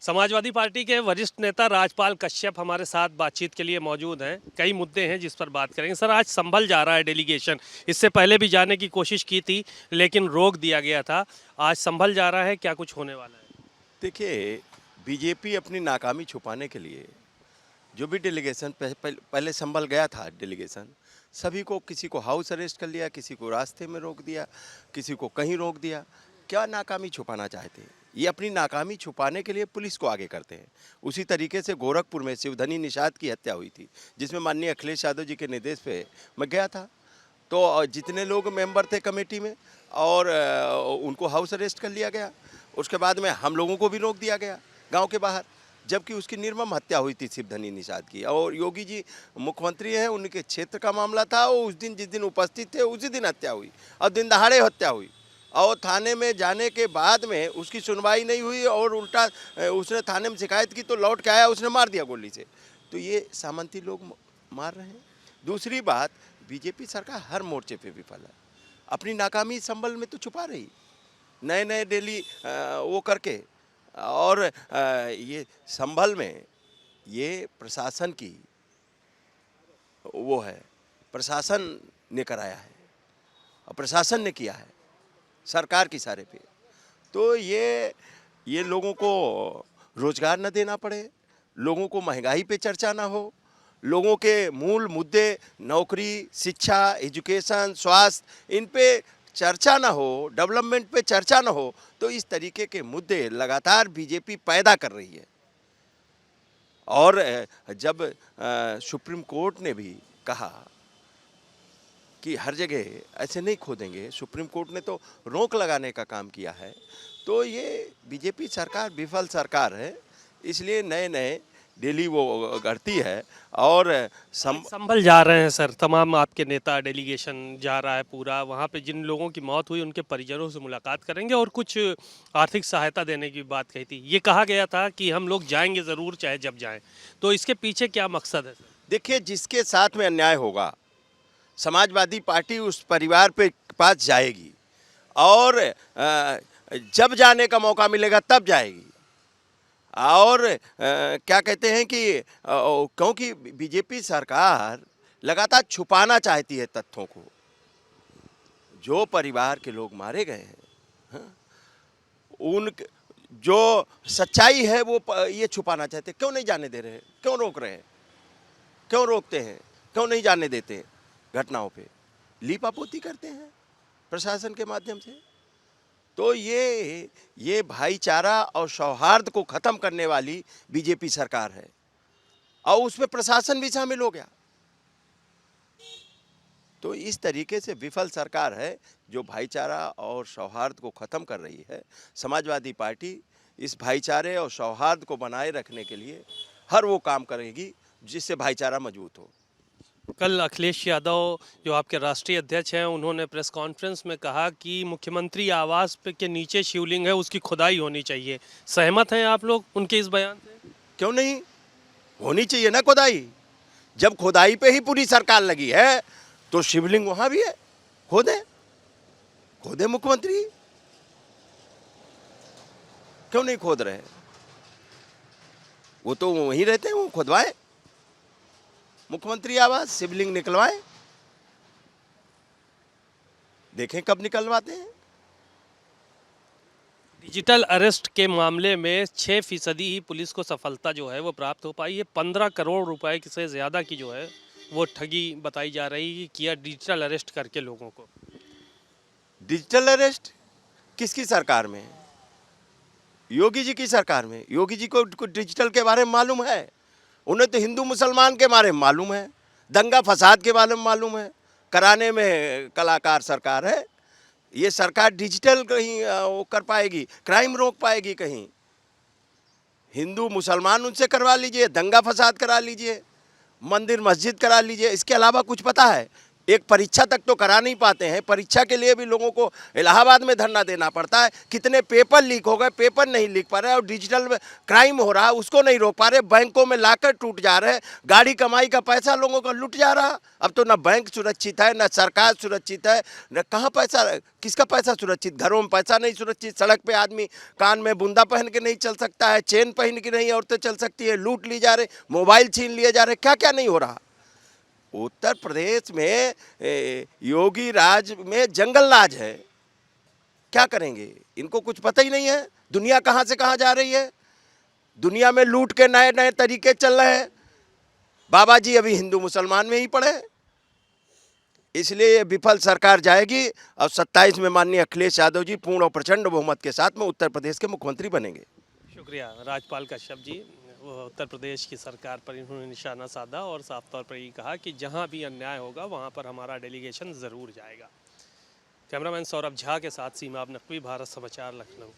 Samajwadi party के वरिष्ठ नेता राजपाल कश्यप हमारे साथ बातचीत के लिए मौजूद हैं। कई मुद्दे हैं जिस पर बात करेंगे। सर, आज संभल जा रहा है डेलीगेशन। इससे पहले भी जाने की कोशिश की थी लेकिन रोक दिया गया था। आज संभल जा रहा है, क्या कुछ होने वाला है? देखिए, बीजेपी अपनी नाकामी छुपाने के लिए जो भी डेलीगेशन पहले संभल गया था डेलीगेशन, सभी को, किसी को हाउस अरेस्ट कर लिया, किसी को रास्ते में रोक दिया, किसी को कहीं रोक दिया। क्या नाकामी छुपाना चाहते हैं? ये अपनी नाकामी छुपाने के लिए पुलिस को आगे करते हैं। उसी तरीके से गोरखपुर में शिवधनी निषाद की हत्या हुई थी, जिसमें माननीय अखिलेश यादव जी के निर्देश पे मैं गया था। तो जितने लोग मेंबर थे कमेटी में, और उनको हाउस अरेस्ट कर लिया गया। उसके बाद में हम लोगों को भी रोक दिया गया गांव के बाहर, जबकि उसकी निर्मम हत्या हुई थी शिवधनी निषाद की। और योगी जी मुख्यमंत्री हैं, उनके क्षेत्र का मामला था। और उस दिन जिस दिन उपस्थित थे उसी दिन हत्या हुई, और दिन दहाड़े हत्या हुई। और थाने में जाने के बाद में उसकी सुनवाई नहीं हुई, और उल्टा उसने थाने में शिकायत की तो लौट के आया, उसने मार दिया गोली से। तो ये सामंती लोग मार रहे हैं। दूसरी बात, बीजेपी सरकार हर मोर्चे पे विफल है। अपनी नाकामी संभल में तो छुपा रही, नए नए डेली वो करके। और ये संभल में ये प्रशासन की वो है, प्रशासन ने कराया है और प्रशासन ने किया है सरकार की सारे पे। तो ये लोगों को रोजगार न देना पड़े, लोगों को महंगाई पे चर्चा ना हो, लोगों के मूल मुद्दे नौकरी, शिक्षा, एजुकेशन, स्वास्थ्य, इन पे चर्चा ना हो, डेवलपमेंट पे चर्चा ना हो। तो इस तरीके के मुद्दे लगातार बीजेपी पैदा कर रही है। और जब सुप्रीम कोर्ट ने भी कहा कि हर जगह ऐसे नहीं खोदेंगे, सुप्रीम कोर्ट ने तो रोक लगाने का काम किया है। तो ये बीजेपी सरकार विफल सरकार है, इसलिए नए नए डेली वो गढ़ती है। और संभल जा रहे हैं सर, तमाम आपके नेता, डेलीगेशन जा रहा है पूरा। वहाँ पे जिन लोगों की मौत हुई उनके परिजनों से मुलाकात करेंगे और कुछ आर्थिक सहायता देने की बात कही थी। ये कहा गया था कि हम लोग जाएंगे ज़रूर, चाहे जब जाएं। तो इसके पीछे क्या मकसद है सर? देखिए, जिसके साथ में अन्याय होगा, समाजवादी पार्टी उस परिवार पे पास जाएगी, और जब जाने का मौका मिलेगा तब जाएगी। और क्या कहते हैं कि क्योंकि बीजेपी सरकार लगातार छुपाना चाहती है तथ्यों को। जो परिवार के लोग मारे गए हैं, हाँ, उन जो सच्चाई है वो ये छुपाना चाहते हैं। क्यों नहीं जाने दे रहे? क्यों रोक रहे हैं? क्यों रोकते हैं? क्यों नहीं जाने देते? घटनाओं पे लीपापोती करते हैं प्रशासन के माध्यम से। तो ये भाईचारा और सौहार्द को खत्म करने वाली बीजेपी सरकार है, और उसमें प्रशासन भी शामिल हो गया। तो इस तरीके से विफल सरकार है जो भाईचारा और सौहार्द को खत्म कर रही है। समाजवादी पार्टी इस भाईचारे और सौहार्द को बनाए रखने के लिए हर वो काम करेगी जिससे भाईचारा मजबूत हो। कल अखिलेश यादव जो आपके राष्ट्रीय अध्यक्ष हैं, उन्होंने प्रेस कॉन्फ्रेंस में कहा कि मुख्यमंत्री आवास पे के नीचे शिवलिंग है, उसकी खुदाई होनी चाहिए। सहमत हैं आप लोग उनके इस बयान से? क्यों नहीं होनी चाहिए ना खुदाई? जब खुदाई पे ही पूरी सरकार लगी है तो शिवलिंग वहां भी है, खोदे खोदे मुख्यमंत्री। क्यों नहीं खोद रहे? वो तो वहीं रहते हैं, वो खुदवाए मुख्यमंत्री आवास, शिवलिंग निकलवाए। देखें कब निकलवाते हैं। डिजिटल अरेस्ट के मामले में 6% ही पुलिस को सफलता जो है वो प्राप्त हो पाई है। 15 करोड़ रुपए से ज़्यादा की जो है वो ठगी बताई जा रही है किया डिजिटल अरेस्ट करके लोगों को। डिजिटल अरेस्ट किसकी सरकार में? योगी जी की सरकार में। योगी जी को डिजिटल के बारे में मालूम है, उन्हें तो हिंदू मुसलमान के बारे में मालूम है, दंगा फसाद के बारे में मालूम है। कराने में कलाकार सरकार है। ये सरकार डिजिटल कहीं वो कर पाएगी, क्राइम रोक पाएगी कहीं? हिंदू मुसलमान उनसे करवा लीजिए, दंगा फसाद करा लीजिए, मंदिर मस्जिद करा लीजिए, इसके अलावा कुछ पता है? एक परीक्षा तक तो करा नहीं पाते हैं, परीक्षा के लिए भी लोगों को इलाहाबाद में धरना देना पड़ता है। कितने पेपर लीक हो गए, पेपर नहीं लीक पा रहे, और डिजिटल क्राइम हो रहा है उसको नहीं रोक पा रहे, बैंकों में लाकर टूट जा रहे, गाड़ी कमाई का पैसा लोगों का लुट जा रहा। अब तो ना बैंक सुरक्षित है, ना सरकार सुरक्षित है, न कहाँ पैसा, किसका पैसा सुरक्षित, घरों में पैसा नहीं सुरक्षित, सड़क पे आदमी कान में बुंदा पहन के नहीं चल सकता है, चेन पहन के नहीं औरतें चल सकती है, लूट ली जा रहे, मोबाइल छीन लिए जा रहे, क्या क्या नहीं हो रहा। उत्तर प्रदेश में योगी राज में जंगल राज है, क्या करेंगे, इनको कुछ पता ही नहीं है। दुनिया कहाँ से कहाँ जा रही है, दुनिया में लूट के नए नए तरीके चल रहे हैं। बाबा जी अभी हिंदू मुसलमान में ही पड़े, इसलिए ये विफल सरकार जाएगी और 27 में माननीय अखिलेश यादव जी पूर्ण और प्रचंड बहुमत के साथ में उत्तर प्रदेश के मुख्यमंत्री बनेंगे। शुक्रिया राजपाल कश्यप जी। वो उत्तर प्रदेश की सरकार पर इन्होंने निशाना साधा और साफ तौर पर ये कहा कि जहां भी अन्याय होगा वहां पर हमारा डेलीगेशन ज़रूर जाएगा। कैमरामैन सौरभ झा के साथ सीमा नकवी, भारत समाचार, लखनऊ।